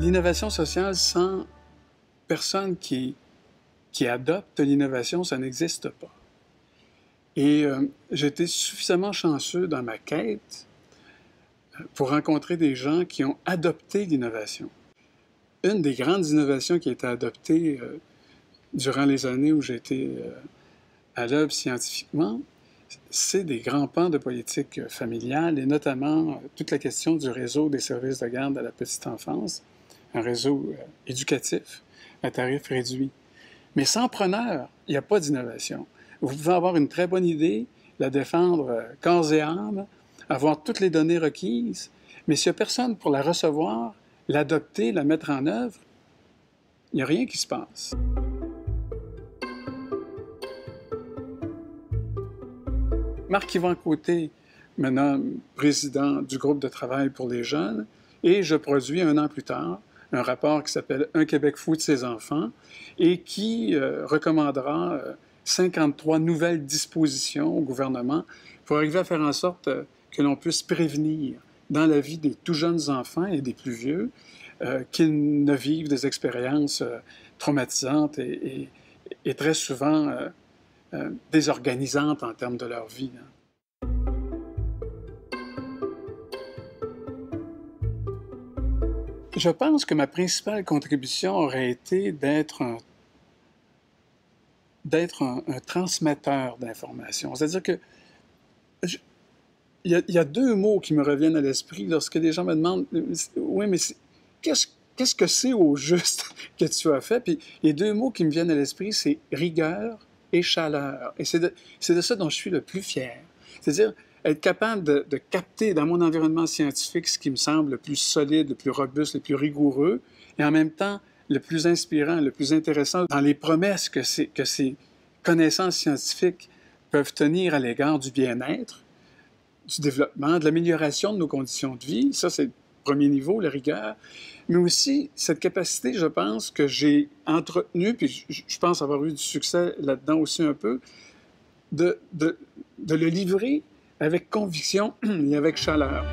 L'innovation sociale sans personne qui adopte l'innovation, ça n'existe pas. Et j'ai été suffisamment chanceux dans ma quête pour rencontrer des gens qui ont adopté l'innovation. Une des grandes innovations qui a été adoptée durant les années où j'étais à l'œuvre scientifiquement, c'est des grands pans de politique familiale et notamment toute la question du réseau des services de garde à la petite enfance, un réseau éducatif à tarif réduit. Mais sans preneur, il n'y a pas d'innovation. Vous pouvez avoir une très bonne idée, la défendre corps et âme, avoir toutes les données requises, mais s'il n'y a personne pour la recevoir, l'adopter, la mettre en œuvre, il n'y a rien qui se passe. Marc-Yvan Côté me nomme président du groupe de travail pour les jeunes et je produis 1 an plus tard un rapport qui s'appelle « Un Québec fou de ses enfants » et qui recommandera 53 nouvelles dispositions au gouvernement pour arriver à faire en sorte que l'on puisse prévenir dans la vie des tout jeunes enfants et des plus vieux qu'ils ne vivent des expériences traumatisantes et très souvent désorganisantes en termes de leur vie. Je pense que ma principale contribution aurait été d'être un transmetteur d'informations. C'est-à-dire que il y a 2 mots qui me reviennent à l'esprit lorsque les gens me demandent « Oui, mais qu'est-ce que c'est au juste que tu as fait? » Puis les 2 mots qui me viennent à l'esprit, c'est rigueur et chaleur. Et c'est de ça dont je suis le plus fier. C'est-à-dire être capable de capter dans mon environnement scientifique ce qui me semble le plus solide, le plus robuste, le plus rigoureux, et en même temps le plus inspirant, le plus intéressant dans les promesses que ces connaissances scientifiques peuvent tenir à l'égard du bien-être, du développement, de l'amélioration de nos conditions de vie. Ça, c'est le premier niveau, la rigueur. Mais aussi cette capacité, je pense, que j'ai entretenue, puis je pense avoir eu du succès là-dedans aussi un peu, de le livrer avec conviction et avec chaleur.